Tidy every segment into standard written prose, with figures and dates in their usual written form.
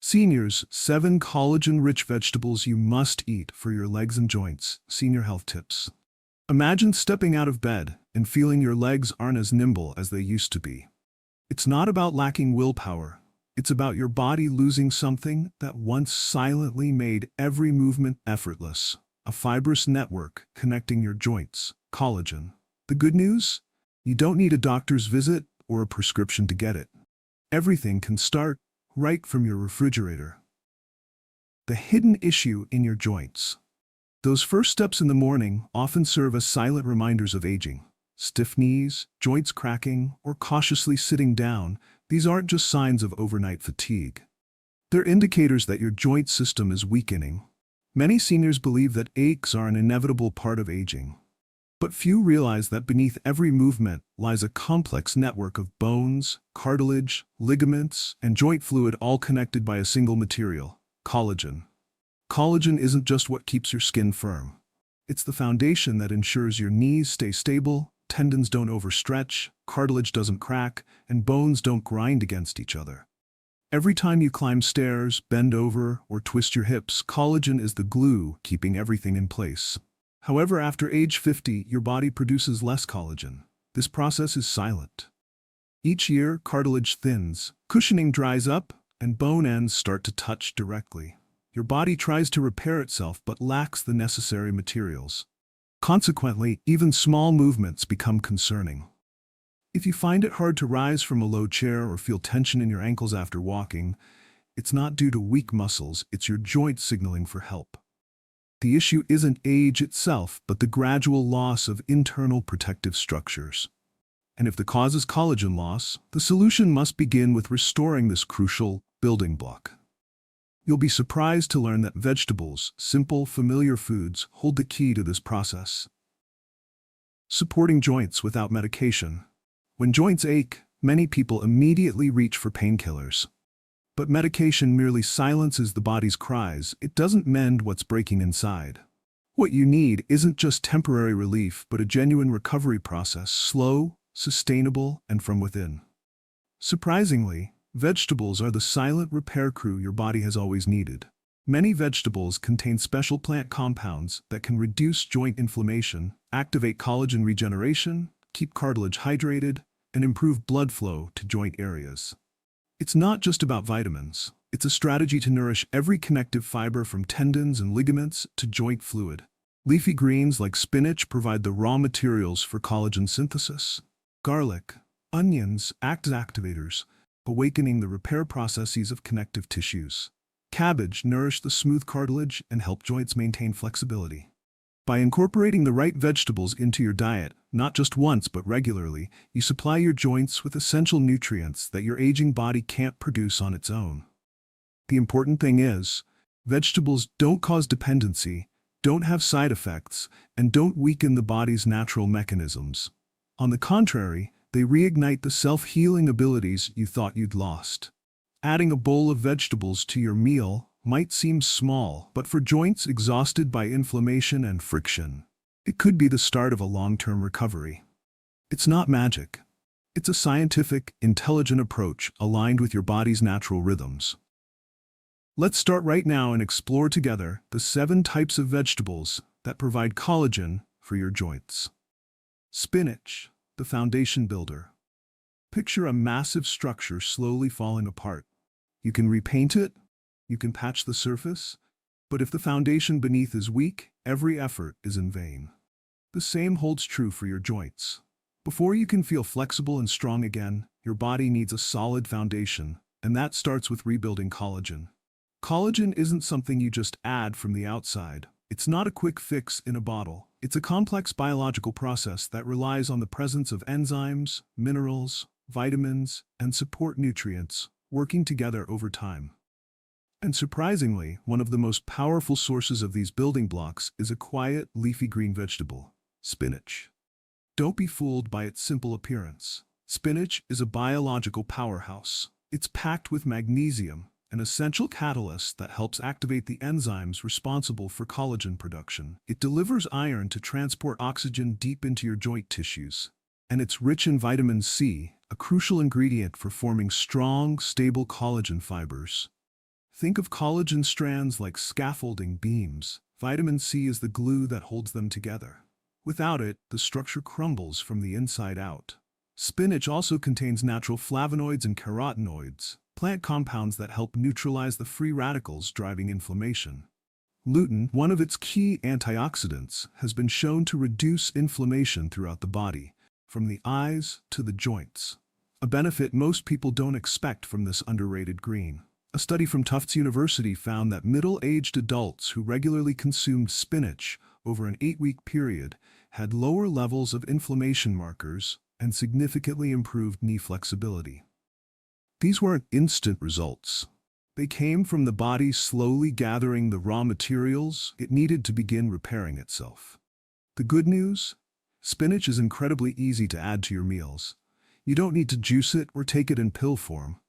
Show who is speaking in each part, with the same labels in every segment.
Speaker 1: Seniors, 7 collagen-rich vegetables you must eat for your legs and joints. Senior health tips. Imagine stepping out of bed and feeling your legs aren't as nimble as they used to be. It's not about lacking willpower. It's about your body losing something that once silently made every movement effortless. A fibrous network connecting your joints. Collagen. The good news? You don't need a doctor's visit or a prescription to get it. Everything can start right from your refrigerator. The hidden issue in your joints. Those first steps in the morning often serve as silent reminders of aging. Stiff knees, joints cracking, or cautiously sitting down, these aren't just signs of overnight fatigue. They're indicators that your joint system is weakening. Many seniors believe that aches are an inevitable part of aging. But few realize that beneath every movement lies a complex network of bones, cartilage, ligaments, and joint fluid all connected by a single material, collagen. Collagen isn't just what keeps your skin firm. It's the foundation that ensures your knees stay stable, tendons don't overstretch, cartilage doesn't crack, and bones don't grind against each other. Every time you climb stairs, bend over, or twist your hips, collagen is the glue keeping everything in place. However, after age 50, your body produces less collagen. This process is silent. Each year, cartilage thins, cushioning dries up, and bone ends start to touch directly. Your body tries to repair itself but lacks the necessary materials. Consequently, even small movements become concerning. If you find it hard to rise from a low chair or feel tension in your ankles after walking, it's not due to weak muscles, it's your joint signaling for help. The issue isn't age itself, but the gradual loss of internal protective structures. And if the cause is collagen loss, the solution must begin with restoring this crucial building block. You'll be surprised to learn that vegetables, simple, familiar foods, hold the key to this process. Supporting joints without medication. When joints ache, many people immediately reach for painkillers. But medication merely silences the body's cries, it doesn't mend what's breaking inside. What you need isn't just temporary relief, but a genuine recovery process, slow, sustainable, and from within. Surprisingly, vegetables are the silent repair crew your body has always needed. Many vegetables contain special plant compounds that can reduce joint inflammation, activate collagen regeneration, keep cartilage hydrated, and improve blood flow to joint areas. It's not just about vitamins. It's a strategy to nourish every connective fiber from tendons and ligaments to joint fluid. Leafy greens like spinach provide the raw materials for collagen synthesis. Garlic, onions act as activators, awakening the repair processes of connective tissues. Cabbage nourish the smooth cartilage and help joints maintain flexibility. By incorporating the right vegetables into your diet, not just once but regularly, you supply your joints with essential nutrients that your aging body can't produce on its own. The important thing is, vegetables don't cause dependency, don't have side effects, and don't weaken the body's natural mechanisms. On the contrary, they reignite the self-healing abilities you thought you'd lost. Adding a bowl of vegetables to your meal might seem small, but for joints exhausted by inflammation and friction, it could be the start of a long-term recovery. It's not magic. It's a scientific, intelligent approach aligned with your body's natural rhythms. Let's start right now and explore together the 7 types of vegetables that provide collagen for your joints. Spinach, the foundation builder. Picture a massive structure slowly falling apart. You can repaint it, you can patch the surface, but if the foundation beneath is weak, every effort is in vain. The same holds true for your joints. Before you can feel flexible and strong again, your body needs a solid foundation, and that starts with rebuilding collagen. Collagen isn't something you just add from the outside. It's not a quick fix in a bottle. It's a complex biological process that relies on the presence of enzymes, minerals, vitamins, and support nutrients working together over time. And surprisingly, one of the most powerful sources of these building blocks is a quiet, leafy green vegetable, spinach. Don't be fooled by its simple appearance. Spinach is a biological powerhouse. It's packed with magnesium, an essential catalyst that helps activate the enzymes responsible for collagen production. It delivers iron to transport oxygen deep into your joint tissues. And it's rich in vitamin C, a crucial ingredient for forming strong, stable collagen fibers. Think of collagen strands like scaffolding beams. Vitamin C is the glue that holds them together. Without it, the structure crumbles from the inside out. Spinach also contains natural flavonoids and carotenoids, plant compounds that help neutralize the free radicals driving inflammation. Lutein, one of its key antioxidants, has been shown to reduce inflammation throughout the body, from the eyes to the joints. A benefit most people don't expect from this underrated green. A study from Tufts University found that middle-aged adults who regularly consumed spinach over an 8-week period had lower levels of inflammation markers and significantly improved knee flexibility. These weren't instant results. They came from the body slowly gathering the raw materials it needed to begin repairing itself. The good news? Spinach is incredibly easy to add to your meals. You don't need to juice it or take it in pill form.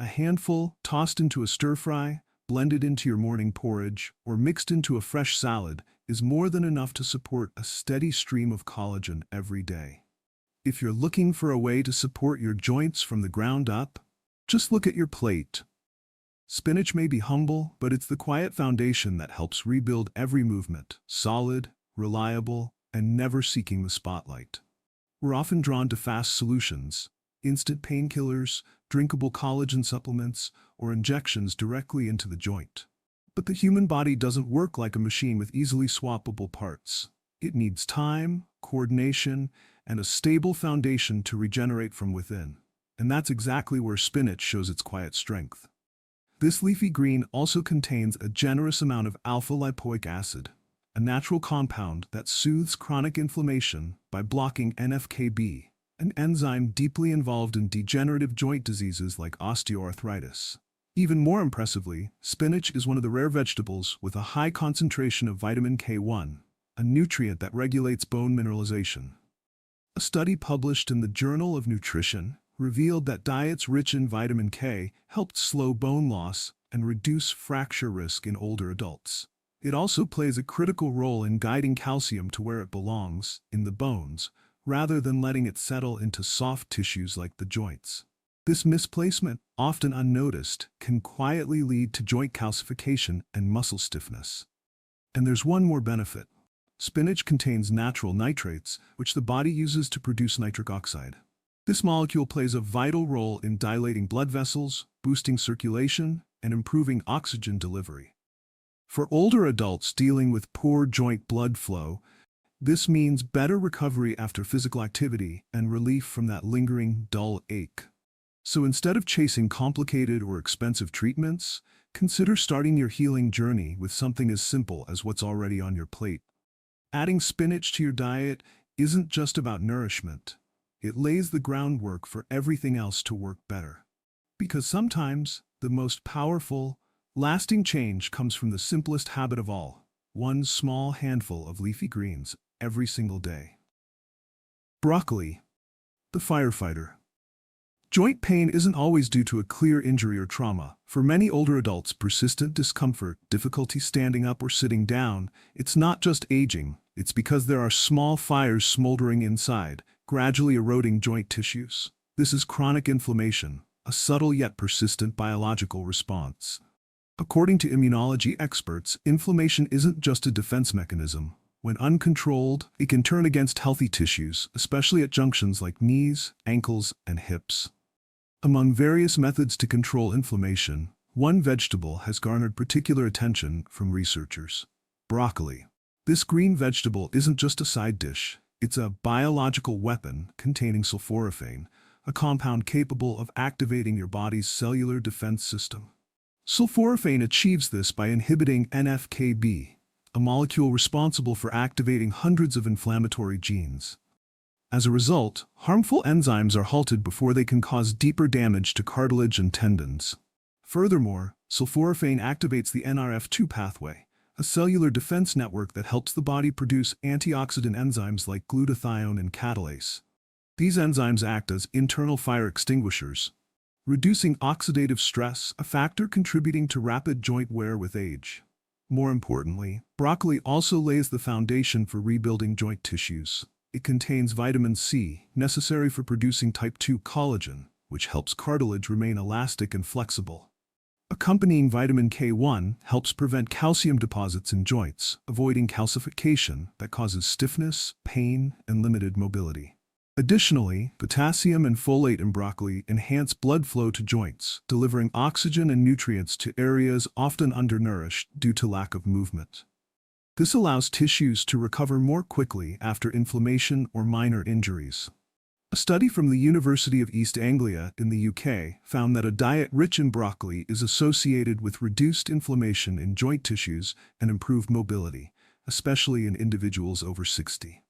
Speaker 1: A handful tossed into a stir-fry, blended into your morning porridge, or mixed into a fresh salad is more than enough to support a steady stream of collagen every day. If you're looking for a way to support your joints from the ground up, just look at your plate. Spinach may be humble, but it's the quiet foundation that helps rebuild every movement, solid, reliable, and never seeking the spotlight. We're often drawn to fast solutions, instant painkillers, drinkable collagen supplements, or injections directly into the joint. But the human body doesn't work like a machine with easily swappable parts. It needs time, coordination, and a stable foundation to regenerate from within. And that's exactly where spinach shows its quiet strength. This leafy green also contains a generous amount of alpha-lipoic acid, a natural compound that soothes chronic inflammation by blocking NF-κB, an enzyme deeply involved in degenerative joint diseases like osteoarthritis. Even more impressively, spinach is one of the rare vegetables with a high concentration of vitamin K1, a nutrient that regulates bone mineralization. A study published in the Journal of Nutrition revealed that diets rich in vitamin K helped slow bone loss and reduce fracture risk in older adults. It also plays a critical role in guiding calcium to where it belongs, in the bones, rather than letting it settle into soft tissues like the joints. This misplacement, often unnoticed, can quietly lead to joint calcification and muscle stiffness. And there's one more benefit. Spinach contains natural nitrates, which the body uses to produce nitric oxide. This molecule plays a vital role in dilating blood vessels, boosting circulation, and improving oxygen delivery. For older adults dealing with poor joint blood flow, this means better recovery after physical activity and relief from that lingering, dull ache. So instead of chasing complicated or expensive treatments, consider starting your healing journey with something as simple as what's already on your plate. Adding spinach to your diet isn't just about nourishment. It lays the groundwork for everything else to work better. Because sometimes, the most powerful, lasting change comes from the simplest habit of all, one small handful of leafy greens every single day. Broccoli, the firefighter. Joint pain isn't always due to a clear injury or trauma. For many older adults, persistent discomfort, difficulty standing up or sitting down, it's not just aging, it's because there are small fires smoldering inside, gradually eroding joint tissues. This is chronic inflammation, a subtle yet persistent biological response. According to immunology experts, inflammation isn't just a defense mechanism. When uncontrolled, it can turn against healthy tissues, especially at junctions like knees, ankles, and hips. Among various methods to control inflammation, one vegetable has garnered particular attention from researchers: broccoli. This green vegetable isn't just a side dish, it's a biological weapon containing sulforaphane, a compound capable of activating your body's cellular defense system. Sulforaphane achieves this by inhibiting NF-κB, a molecule responsible for activating hundreds of inflammatory genes. As a result, harmful enzymes are halted before they can cause deeper damage to cartilage and tendons. Furthermore, sulforaphane activates the NRF2 pathway, a cellular defense network that helps the body produce antioxidant enzymes like glutathione and catalase. These enzymes act as internal fire extinguishers, reducing oxidative stress, a factor contributing to rapid joint wear with age. More importantly, broccoli also lays the foundation for rebuilding joint tissues. It contains vitamin C, necessary for producing type 2 collagen, which helps cartilage remain elastic and flexible. Accompanying vitamin K1 helps prevent calcium deposits in joints, avoiding calcification that causes stiffness, pain, and limited mobility. Additionally, potassium and folate in broccoli enhance blood flow to joints, delivering oxygen and nutrients to areas often undernourished due to lack of movement. This allows tissues to recover more quickly after inflammation or minor injuries. A study from the University of East Anglia in the UK found that a diet rich in broccoli is associated with reduced inflammation in joint tissues and improved mobility, especially in individuals over 60.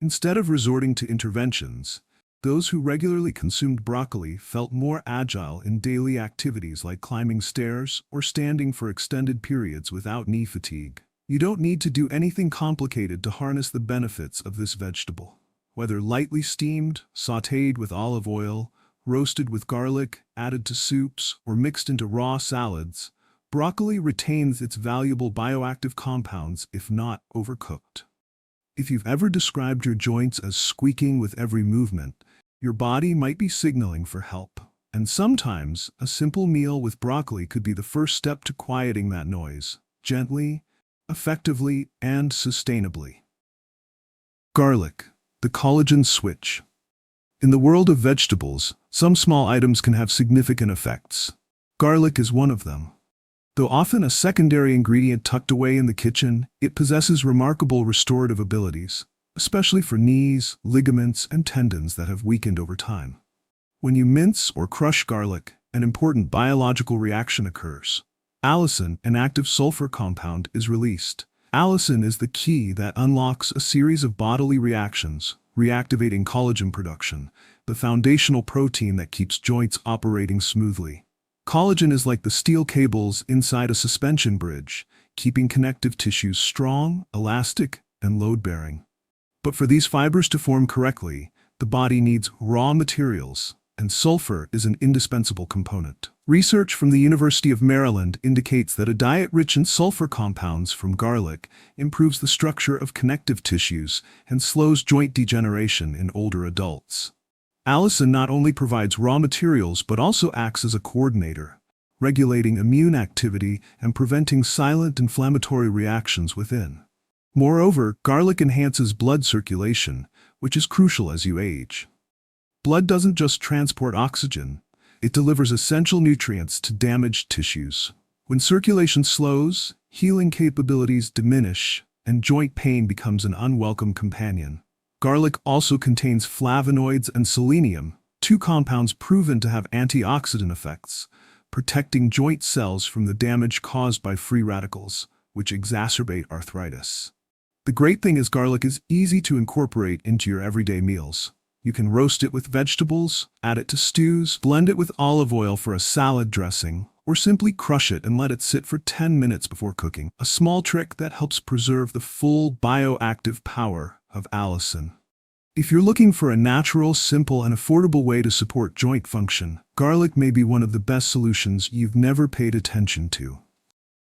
Speaker 1: Instead of resorting to interventions, those who regularly consumed broccoli felt more agile in daily activities like climbing stairs or standing for extended periods without knee fatigue. You don't need to do anything complicated to harness the benefits of this vegetable. Whether lightly steamed, sautéed with olive oil, roasted with garlic, added to soups, or mixed into raw salads, broccoli retains its valuable bioactive compounds if not overcooked. If you've ever described your joints as squeaking with every movement, your body might be signaling for help. And sometimes, a simple meal with broccoli could be the first step to quieting that noise, gently, effectively, and sustainably. Garlic, the collagen switch. In the world of vegetables, some small items can have significant effects. Garlic is one of them. Though often a secondary ingredient tucked away in the kitchen, it possesses remarkable restorative abilities, especially for knees, ligaments, and tendons that have weakened over time. When you mince or crush garlic, an important biological reaction occurs. Allicin, an active sulfur compound, is released. Allicin is the key that unlocks a series of bodily reactions, reactivating collagen production, the foundational protein that keeps joints operating smoothly. Collagen is like the steel cables inside a suspension bridge, keeping connective tissues strong, elastic, and load-bearing. But for these fibers to form correctly, the body needs raw materials, and sulfur is an indispensable component. Research from the University of Maryland indicates that a diet rich in sulfur compounds from garlic improves the structure of connective tissues and slows joint degeneration in older adults. Allicin not only provides raw materials but also acts as a coordinator, regulating immune activity and preventing silent inflammatory reactions within. Moreover, garlic enhances blood circulation, which is crucial as you age. Blood doesn't just transport oxygen, it delivers essential nutrients to damaged tissues. When circulation slows, healing capabilities diminish, and joint pain becomes an unwelcome companion. Garlic also contains flavonoids and selenium, two compounds proven to have antioxidant effects, protecting joint cells from the damage caused by free radicals, which exacerbate arthritis. The great thing is garlic is easy to incorporate into your everyday meals. You can roast it with vegetables, add it to stews, blend it with olive oil for a salad dressing, or simply crush it and let it sit for 10 minutes before cooking, a small trick that helps preserve the full bioactive power of allicin. If you're looking for a natural, simple, and affordable way to support joint function, garlic may be one of the best solutions you've never paid attention to.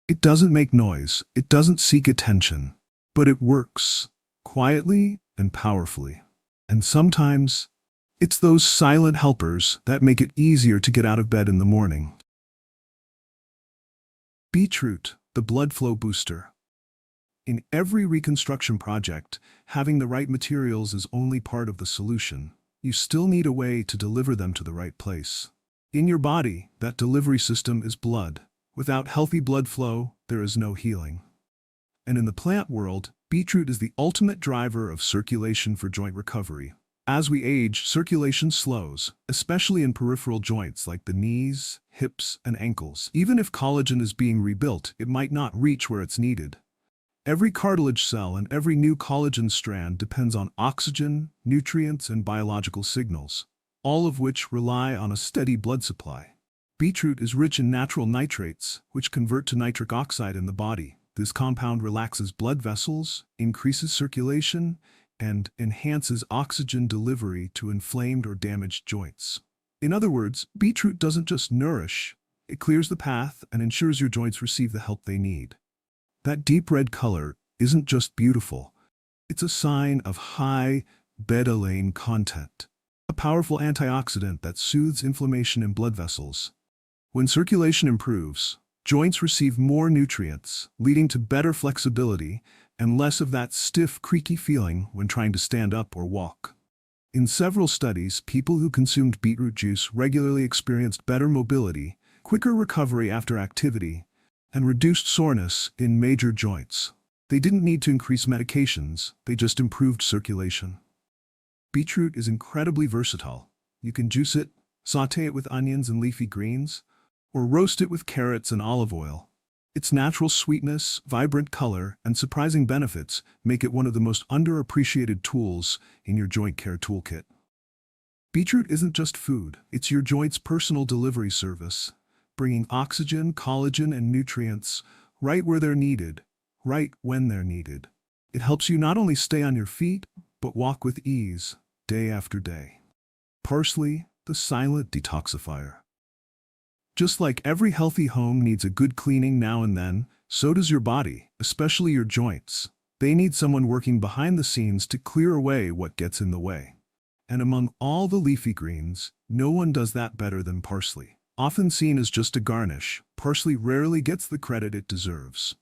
Speaker 1: It doesn't make noise, it doesn't seek attention, but it works, quietly and powerfully. And sometimes, it's those silent helpers that make it easier to get out of bed in the morning. Beetroot, the blood flow booster. In every reconstruction project, having the right materials is only part of the solution. You still need a way to deliver them to the right place. In your body, that delivery system is blood. Without healthy blood flow, there is no healing. And in the plant world, beetroot is the ultimate driver of circulation for joint recovery. As we age, circulation slows, especially in peripheral joints like the knees, hips, and ankles. Even if collagen is being rebuilt, it might not reach where it's needed. Every cartilage cell and every new collagen strand depends on oxygen, nutrients, and biological signals, all of which rely on a steady blood supply. Beetroot is rich in natural nitrates, which convert to nitric oxide in the body. This compound relaxes blood vessels, increases circulation, and enhances oxygen delivery to inflamed or damaged joints. In other words, beetroot doesn't just nourish, it clears the path and ensures your joints receive the help they need. That deep red color isn't just beautiful, it's a sign of high beta-alanine content, a powerful antioxidant that soothes inflammation in blood vessels. When circulation improves, joints receive more nutrients, leading to better flexibility and less of that stiff, creaky feeling when trying to stand up or walk. In several studies, people who consumed beetroot juice regularly experienced better mobility, quicker recovery after activity, and reduced soreness in major joints. They didn't need to increase medications, they just improved circulation. Beetroot is incredibly versatile. You can juice it, sauté it with onions and leafy greens, or roast it with carrots and olive oil. Its natural sweetness, vibrant color, and surprising benefits make it one of the most underappreciated tools in your joint care toolkit. Beetroot isn't just food, it's your joint's personal delivery service, bringing oxygen, collagen, and nutrients right where they're needed, right when they're needed. It helps you not only stay on your feet, but walk with ease, day after day. Parsley, the silent detoxifier. Just like every healthy home needs a good cleaning now and then, so does your body, especially your joints. They need someone working behind the scenes to clear away what gets in the way. And among all the leafy greens, no one does that better than parsley. Often seen as just a garnish, parsley rarely gets the credit it deserves.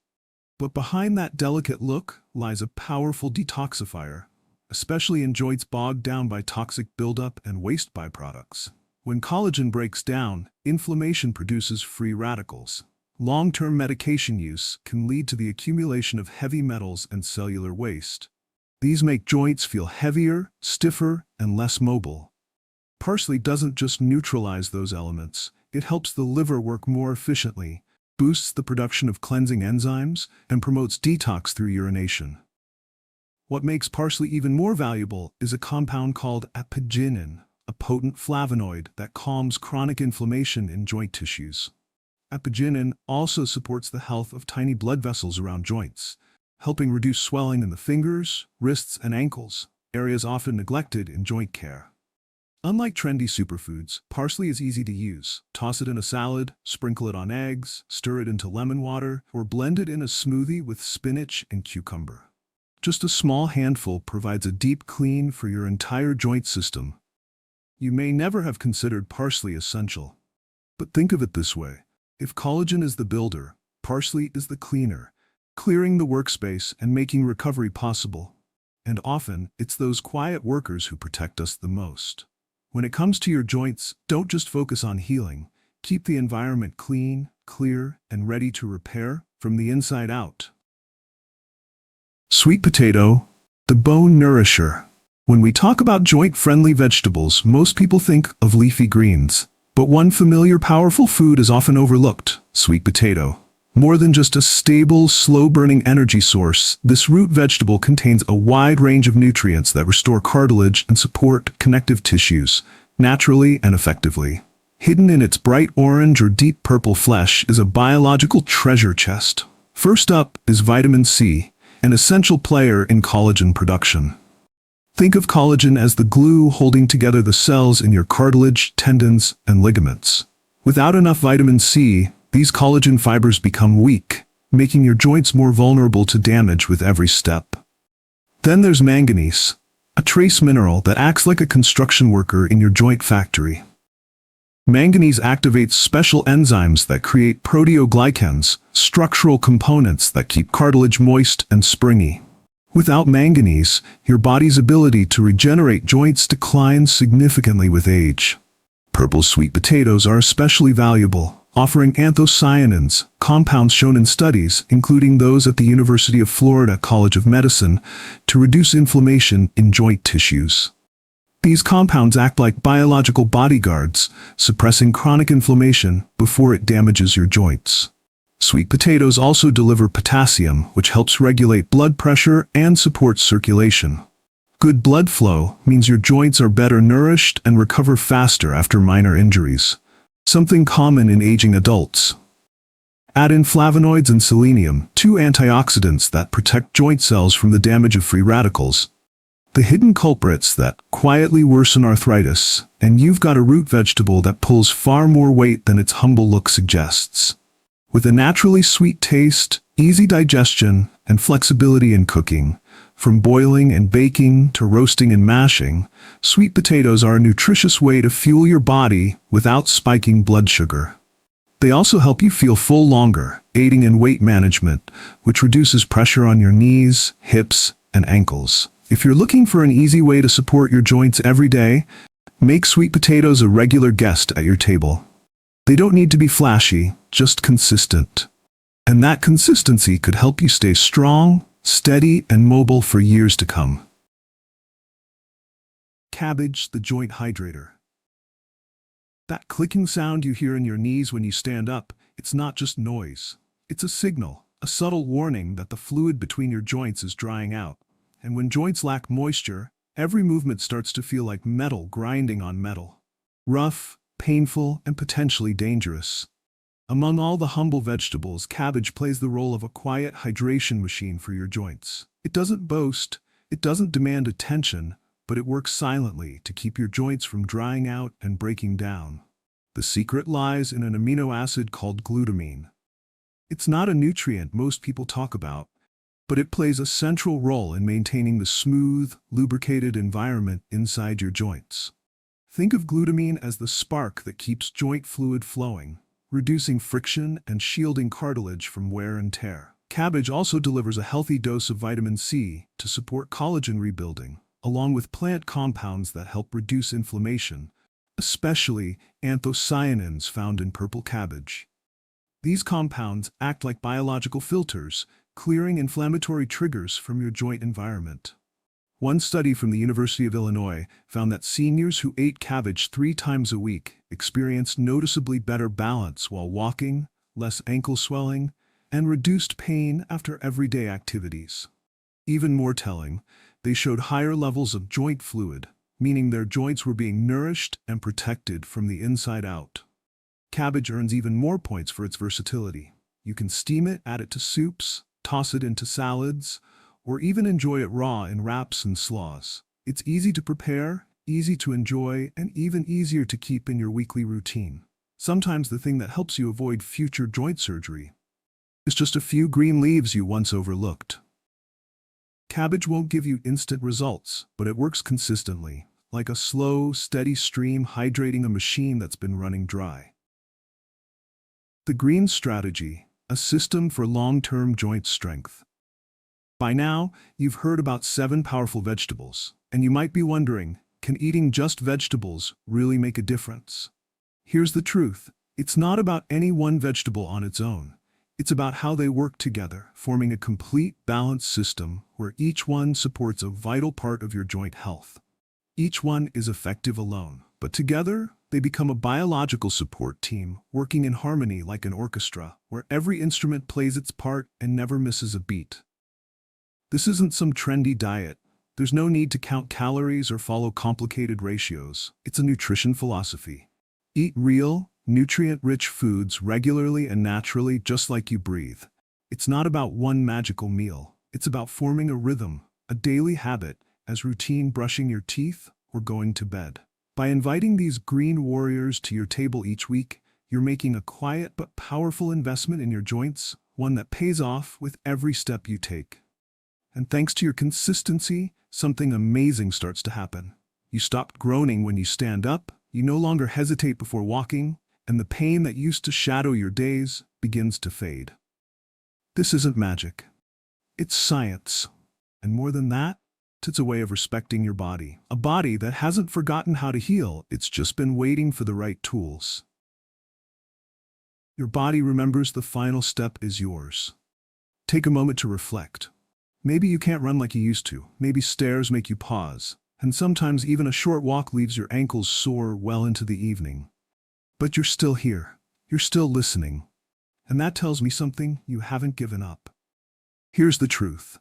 Speaker 1: But behind that delicate look lies a powerful detoxifier, especially in joints bogged down by toxic buildup and waste byproducts. When collagen breaks down, inflammation produces free radicals. Long-term medication use can lead to the accumulation of heavy metals and cellular waste. These make joints feel heavier, stiffer, and less mobile. Parsley doesn't just neutralize those elements, it helps the liver work more efficiently, boosts the production of cleansing enzymes, and promotes detox through urination. What makes parsley even more valuable is a compound called apigenin, a potent flavonoid that calms chronic inflammation in joint tissues. Apigenin also supports the health of tiny blood vessels around joints, helping reduce swelling in the fingers, wrists, and ankles, areas often neglected in joint care. Unlike trendy superfoods, parsley is easy to use. Toss it in a salad, sprinkle it on eggs, stir it into lemon water, or blend it in a smoothie with spinach and cucumber. Just a small handful provides a deep clean for your entire joint system. You may never have considered parsley essential. But think of it this way. If collagen is the builder, parsley is the cleaner, clearing the workspace and making recovery possible. And often, it's those quiet workers who protect us the most. When it comes to your joints, don't just focus on healing. Keep the environment clean, clear, and ready to repair from the inside out. Sweet potato, the bone nourisher. When we talk about joint-friendly vegetables, most people think of leafy greens. But one familiar, powerful food is often overlooked: sweet potato. More than just a stable, slow-burning energy source, this root vegetable contains a wide range of nutrients that restore cartilage and support connective tissues, naturally and effectively. Hidden in its bright orange or deep purple flesh is a biological treasure chest. First up is vitamin C, an essential player in collagen production. Think of collagen as the glue holding together the cells in your cartilage, tendons, and ligaments. Without enough vitamin C, these collagen fibers become weak, making your joints more vulnerable to damage with every step. Then there's manganese, a trace mineral that acts like a construction worker in your joint factory. Manganese activates special enzymes that create proteoglycans, structural components that keep cartilage moist and springy. Without manganese, your body's ability to regenerate joints declines significantly with age. Purple sweet potatoes are especially valuable, offering anthocyanins, compounds shown in studies, including those at the University of Florida College of Medicine, to reduce inflammation in joint tissues. These compounds act like biological bodyguards, suppressing chronic inflammation before it damages your joints. Sweet potatoes also deliver potassium, which helps regulate blood pressure and supports circulation. Good blood flow means your joints are better nourished and recover faster after minor injuries, something common in aging adults. Add in flavonoids and selenium, two antioxidants that protect joint cells from the damage of free radicals, the hidden culprits that quietly worsen arthritis, and you've got a root vegetable that pulls far more weight than its humble look suggests. With a naturally sweet taste, easy digestion, and flexibility in cooking, from boiling and baking to roasting and mashing, sweet potatoes are a nutritious way to fuel your body without spiking blood sugar. They also help you feel full longer, aiding in weight management, which reduces pressure on your knees, hips, and ankles. If you're looking for an easy way to support your joints every day, make sweet potatoes a regular guest at your table. They don't need to be flashy, just consistent. And that consistency could help you stay strong, steady, and mobile for years to come. Cabbage, the joint hydrator. That clicking sound you hear in your knees when you stand up, it's not just noise. It's a signal, a subtle warning that the fluid between your joints is drying out. And when joints lack moisture, every movement starts to feel like metal grinding on metal. Rough, painful, and potentially dangerous. Among all the humble vegetables, cabbage plays the role of a quiet hydration machine for your joints. It doesn't boast, it doesn't demand attention, but it works silently to keep your joints from drying out and breaking down. The secret lies in an amino acid called glutamine. It's not a nutrient most people talk about, but it plays a central role in maintaining the smooth, lubricated environment inside your joints. Think of glutamine as the spark that keeps joint fluid flowing, reducing friction and shielding cartilage from wear and tear. Cabbage also delivers a healthy dose of vitamin C to support collagen rebuilding, along with plant compounds that help reduce inflammation, especially anthocyanins found in purple cabbage. These compounds act like biological filters, clearing inflammatory triggers from your joint environment. One study from the University of Illinois found that seniors who ate cabbage 3 times a week experienced noticeably better balance while walking, less ankle swelling, and reduced pain after everyday activities. Even more telling, they showed higher levels of joint fluid, meaning their joints were being nourished and protected from the inside out. Cabbage earns even more points for its versatility. You can steam it, add it to soups, toss it into salads, or even enjoy it raw in wraps and slaws. It's easy to prepare, easy to enjoy, and even easier to keep in your weekly routine. Sometimes the thing that helps you avoid future joint surgery is just a few green leaves you once overlooked. Cabbage won't give you instant results, but it works consistently, like a slow, steady stream hydrating a machine that's been running dry. The green strategy, a system for long-term joint strength. By now, you've heard about 7 powerful vegetables, and you might be wondering, can eating just vegetables really make a difference? Here's the truth. It's not about any one vegetable on its own. It's about how they work together, forming a complete, balanced system where each one supports a vital part of your joint health. Each one is effective alone, but together, they become a biological support team, working in harmony like an orchestra, where every instrument plays its part and never misses a beat. This isn't some trendy diet. There's no need to count calories or follow complicated ratios. It's a nutrition philosophy. Eat real, nutrient-rich foods regularly and naturally, just like you breathe. It's not about one magical meal. It's about forming a rhythm, a daily habit, as routine brushing your teeth or going to bed. By inviting these green warriors to your table each week, you're making a quiet but powerful investment in your joints, one that pays off with every step you take. And thanks to your consistency, something amazing starts to happen. You stop groaning when you stand up, you no longer hesitate before walking, and the pain that used to shadow your days begins to fade. This isn't magic. It's science. And more than that, it's a way of respecting your body. A body that hasn't forgotten how to heal, it's just been waiting for the right tools. Your body remembers the final step is yours. Take a moment to reflect. Maybe you can't run like you used to. Maybe stairs make you pause. And sometimes even a short walk leaves your ankles sore well into the evening. But you're still here. You're still listening. And that tells me something: you haven't given up. Here's the truth.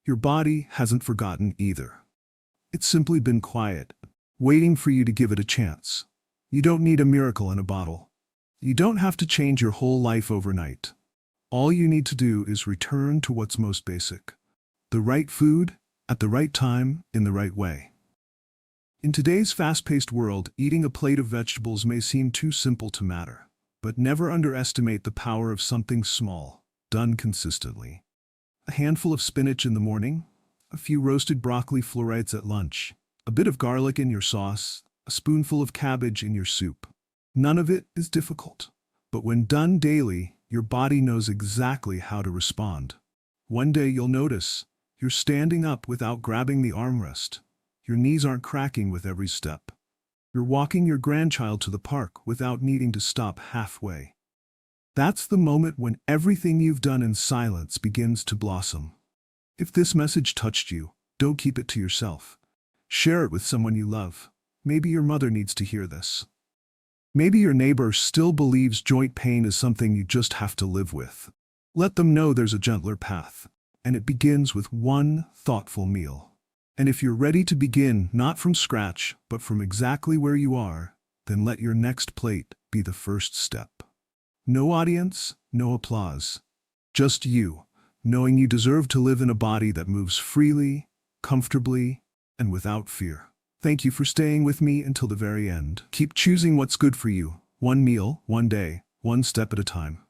Speaker 1: Your body hasn't forgotten either. It's simply been quiet, waiting for you to give it a chance. You don't need a miracle in a bottle. You don't have to change your whole life overnight. All you need to do is return to what's most basic. The right food, at the right time, in the right way. In today's fast-paced world, eating a plate of vegetables may seem too simple to matter. But never underestimate the power of something small, done consistently. A handful of spinach in the morning, a few roasted broccoli florets at lunch, a bit of garlic in your sauce, a spoonful of cabbage in your soup. None of it is difficult. But when done daily, your body knows exactly how to respond. One day you'll notice you're standing up without grabbing the armrest. Your knees aren't cracking with every step. You're walking your grandchild to the park without needing to stop halfway. That's the moment when everything you've done in silence begins to blossom. If this message touched you, don't keep it to yourself. Share it with someone you love. Maybe your mother needs to hear this. Maybe your neighbor still believes joint pain is something you just have to live with. Let them know there's a gentler path, and it begins with one thoughtful meal. And if you're ready to begin, not from scratch, but from exactly where you are, then let your next plate be the first step. No audience, no applause. Just you, knowing you deserve to live in a body that moves freely, comfortably, and without fear. Thank you for staying with me until the very end. Keep choosing what's good for you, one meal, one day, one step at a time.